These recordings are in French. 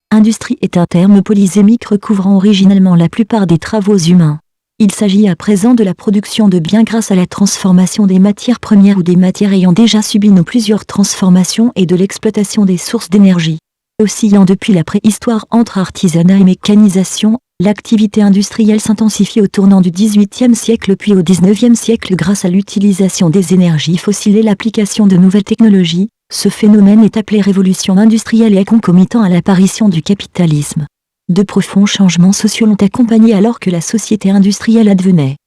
Industrie est un terme polysémique recouvrant originellement la plupart des travaux humains. Il s'agit à présent de la production de biens grâce à la transformation des matières premières ou des matières ayant déjà subi plusieurs transformations et de l'exploitation des sources d'énergie. Oscillant depuis la préhistoire entre artisanat et mécanisation, l'activité industrielle s'intensifie au tournant du XVIIIe siècle puis au XIXe siècle grâce à l'utilisation des énergies fossiles et l'application de nouvelles technologies. Ce phénomène est appelé révolution industrielle et est concomitant à l'apparition du capitalisme. De profonds changements sociaux l'ont accompagné alors que la société industrielle advenait.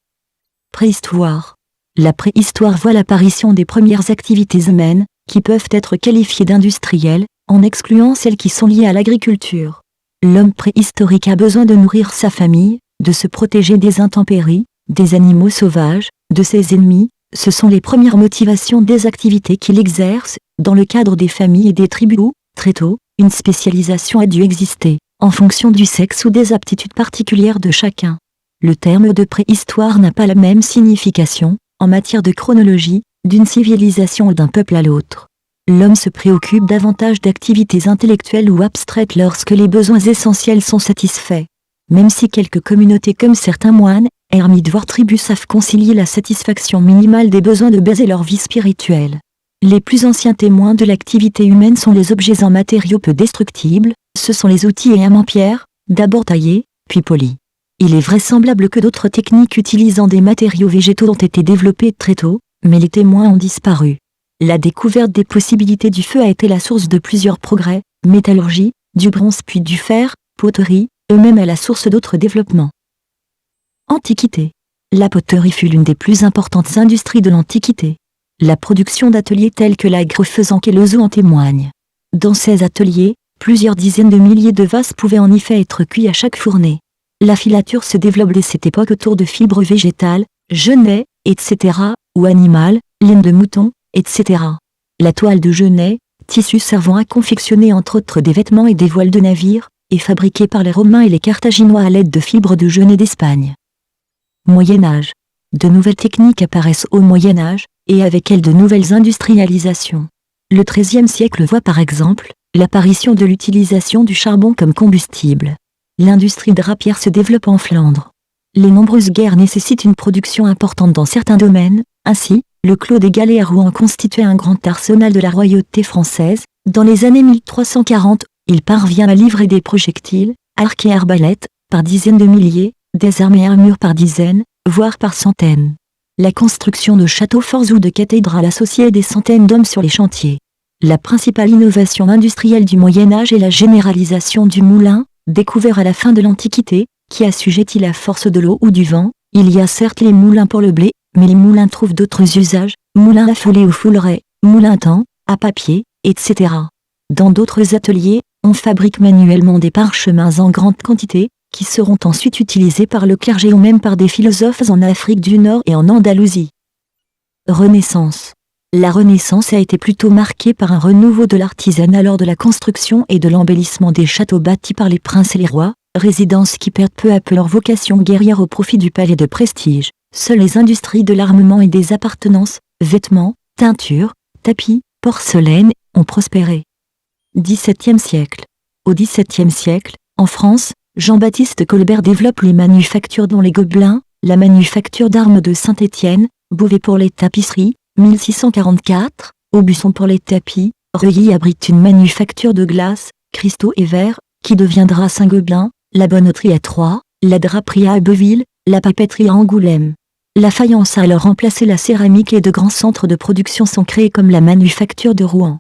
Préhistoire. La préhistoire voit l'apparition des premières activités humaines, qui peuvent être qualifiées d'industrielles, en excluant celles qui sont liées à l'agriculture. L'homme préhistorique a besoin de nourrir sa famille, de se protéger des intempéries, des animaux sauvages, de ses ennemis. Ce sont les premières motivations des activités qu'il exerce, dans le cadre des familles et des tribus où, très tôt, une spécialisation a dû exister, en fonction du sexe ou des aptitudes particulières de chacun. Le terme de préhistoire n'a pas la même signification, en matière de chronologie, d'une civilisation ou d'un peuple à l'autre. L'homme se préoccupe davantage d'activités intellectuelles ou abstraites lorsque les besoins essentiels sont satisfaits. Même si quelques communautés comme certains moines, ermites voire tribus savent concilier la satisfaction minimale des besoins de base et leur vie spirituelle. Les plus anciens témoins de l'activité humaine sont les objets en matériaux peu destructibles, ce sont les outils et âmes en pierre, d'abord taillés, puis polis. Il est vraisemblable que d'autres techniques utilisant des matériaux végétaux ont été développées très tôt, mais les témoins ont disparu. La découverte des possibilités du feu a été la source de plusieurs progrès, métallurgie, du bronze puis du fer, poterie, eux-mêmes à la source d'autres développements. Antiquité. La poterie fut l'une des plus importantes industries de l'Antiquité. La production d'ateliers tels que la Grefezanque et le Zoo en témoignent. Dans ces ateliers, plusieurs dizaines de milliers de vases pouvaient en effet être cuits à chaque fournée. La filature se développe dès cette époque autour de fibres végétales, genêts, etc., ou animales, laine de mouton, etc. La toile de genêt, tissu servant à confectionner entre autres des vêtements et des voiles de navires, est fabriquée par les Romains et les Carthaginois à l'aide de fibres de genêt d'Espagne. Moyen-Âge. De nouvelles techniques apparaissent au Moyen-Âge, et avec elles de nouvelles industrialisations. Le XIIIe siècle voit par exemple l'apparition de l'utilisation du charbon comme combustible. L'industrie drapière se développe en Flandre. Les nombreuses guerres nécessitent une production importante dans certains domaines, ainsi, le clos des galets à Rouen constituait un grand arsenal de la royauté française. Dans les années 1340, il parvient à livrer des projectiles, arcs et arbalètes, par dizaines de milliers, des armes et armures par dizaines, voire par centaines. La construction de châteaux forts ou de cathédrales associait des centaines d'hommes sur les chantiers. La principale innovation industrielle du Moyen-Âge est la généralisation du moulin, découvert à la fin de l'Antiquité, qui assujettit la force de l'eau ou du vent. Il y a certes les moulins pour le blé, mais les moulins trouvent d'autres usages, moulins à fouler ou foulerais, moulins à temps, à papier, etc. Dans d'autres ateliers, on fabrique manuellement des parchemins en grande quantité, qui seront ensuite utilisés par le clergé ou même par des philosophes en Afrique du Nord et en Andalousie. Renaissance. La Renaissance a été plutôt marquée par un renouveau de l'artisanat lors de la construction et de l'embellissement des châteaux bâtis par les princes et les rois, résidences qui perdent peu à peu leur vocation guerrière au profit du palais de prestige. Seules les industries de l'armement et des appartenances, vêtements, teintures, tapis, porcelaine, ont prospéré. XVIIe siècle. Au XVIIe siècle, en France, Jean-Baptiste Colbert développe les manufactures dont les Gobelins, la manufacture d'armes de Saint-Étienne, Beauvais pour les tapisseries, 1644, Aubusson pour les tapis, Reuilly abrite une manufacture de glace, cristaux et verre, qui deviendra Saint-Gobain, la bonneterie à Troyes, la draperie à Abbeville, la papeterie à Angoulême. La faïence a alors remplacé la céramique et de grands centres de production sont créés comme la manufacture de Rouen.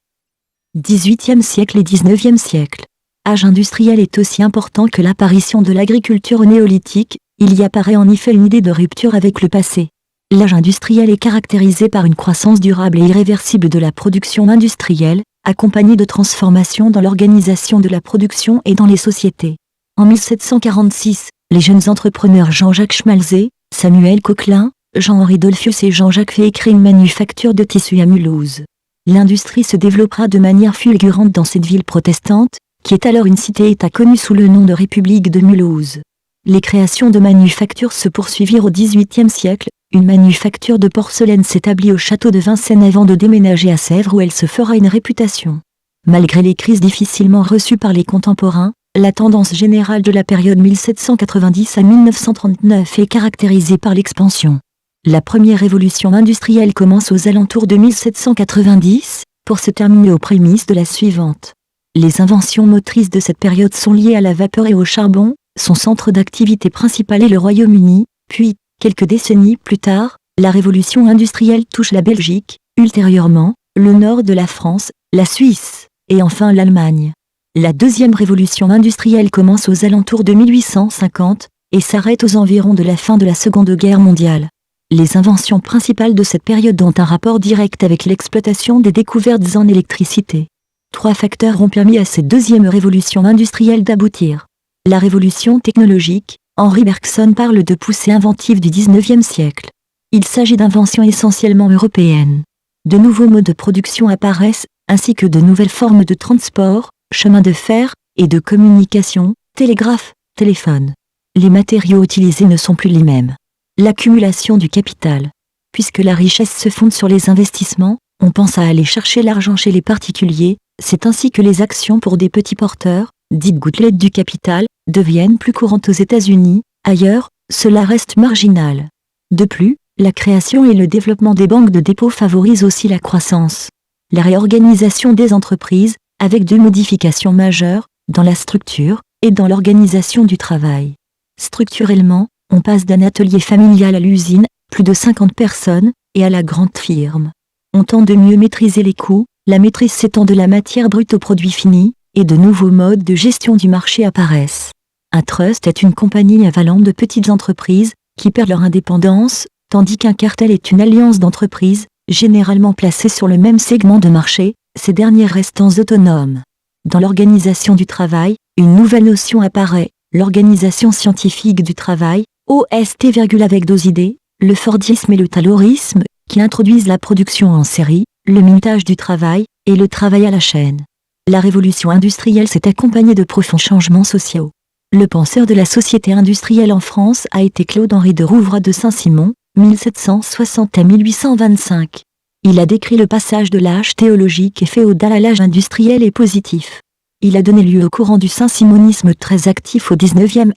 XVIIIe siècle et XIXe siècle. Âge industriel est aussi important que l'apparition de l'agriculture au néolithique, il y apparaît en effet une idée de rupture avec le passé. L'âge industriel est caractérisé par une croissance durable et irréversible de la production industrielle, accompagnée de transformations dans l'organisation de la production et dans les sociétés. En 1746, les jeunes entrepreneurs Jean-Jacques Schmalzé, Samuel Coquelin, Jean-Henri Dollfus et Jean-Jacques Fay créent une manufacture de tissus à Mulhouse. L'industrie se développera de manière fulgurante dans cette ville protestante, qui est alors une cité-État connue sous le nom de République de Mulhouse. Les créations de manufactures se poursuivirent au XVIIIe siècle. Une manufacture de porcelaine s'établit au château de Vincennes avant de déménager à Sèvres où elle se fera une réputation. Malgré les crises difficilement reçues par les contemporains, La tendance générale de la période 1790 à 1939 est caractérisée par l'expansion. La première révolution industrielle commence aux alentours de 1790, pour se terminer aux prémices de la suivante. Les inventions motrices de cette période sont liées à la vapeur et au charbon, son centre d'activité principal est le Royaume-Uni, puis, quelques décennies plus tard, la révolution industrielle touche la Belgique, ultérieurement, le nord de la France, la Suisse, et enfin l'Allemagne. La deuxième révolution industrielle commence aux alentours de 1850, et s'arrête aux environs de la fin de la Seconde Guerre mondiale. Les inventions principales de cette période ont un rapport direct avec l'exploitation des découvertes en électricité. 3 facteurs ont permis à cette deuxième révolution industrielle d'aboutir. La révolution technologique, Henri Bergson parle de poussée inventive du XIXe siècle. Il s'agit d'inventions essentiellement européennes. De nouveaux modes de production apparaissent, ainsi que de nouvelles formes de transport, chemin de fer, et de communication, télégraphe, téléphone. Les matériaux utilisés ne sont plus les mêmes. L'accumulation du capital. Puisque la richesse se fonde sur les investissements, on pense à aller chercher l'argent chez les particuliers, c'est ainsi que les actions pour des petits porteurs, dites gouttelettes du capital, deviennent plus courantes aux États-Unis. Ailleurs, cela reste marginal. De plus, la création et le développement des banques de dépôt favorisent aussi la croissance. La réorganisation des entreprises, avec 2 modifications majeures, dans la structure et dans l'organisation du travail. Structurellement, on passe d'un atelier familial à l'usine, plus de 50 personnes, et à la grande firme. On tente de mieux maîtriser les coûts, la maîtrise s'étend de la matière brute au produit fini, et de nouveaux modes de gestion du marché apparaissent. Un trust est une compagnie avalant de petites entreprises, qui perdent leur indépendance, tandis qu'un cartel est une alliance d'entreprises, généralement placées sur le même segment de marché, ces dernières restant autonomes. Dans l'organisation du travail, une nouvelle notion apparaît, l'organisation scientifique du travail, OST, avec 2 idées, le Fordisme et le Taylorisme, qui introduisent la production en série, le minage du travail, et le travail à la chaîne. La révolution industrielle s'est accompagnée de profonds changements sociaux. Le penseur de la société industrielle en France a été Claude-Henri de Rouvroy de Saint-Simon, 1760 à 1825. Il a décrit le passage de l'âge théologique et féodal à l'âge industriel et positif. Il a donné lieu au courant du saint-simonisme très actif au XIXe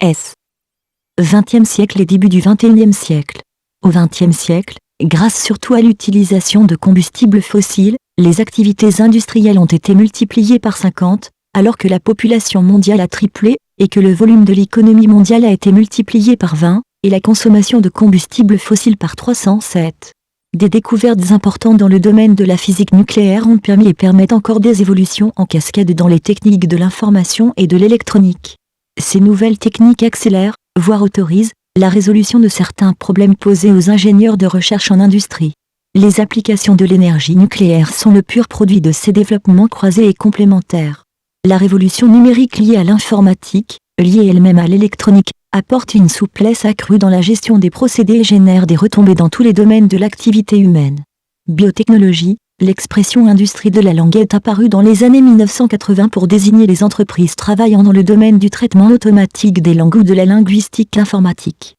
siècle et début du XXIe siècle. Au XXe siècle, grâce surtout à l'utilisation de combustibles fossiles, les activités industrielles ont été multipliées par 50, alors que la population mondiale a triplé, et que le volume de l'économie mondiale a été multiplié par 20, et la consommation de combustibles fossiles par 307. Des découvertes importantes dans le domaine de la physique nucléaire ont permis et permettent encore des évolutions en cascade dans les techniques de l'information et de l'électronique. Ces nouvelles techniques accélèrent, voire autorisent, la résolution de certains problèmes posés aux ingénieurs de recherche en industrie. Les applications de l'énergie nucléaire sont le pur produit de ces développements croisés et complémentaires. La révolution numérique liée à l'informatique, liée elle-même à l'électronique, apporte une souplesse accrue dans la gestion des procédés et génère des retombées dans tous les domaines de l'activité humaine. Biotechnologie, l'expression industrie de la langue est apparue dans les années 1980 pour désigner les entreprises travaillant dans le domaine du traitement automatique des langues ou de la linguistique informatique.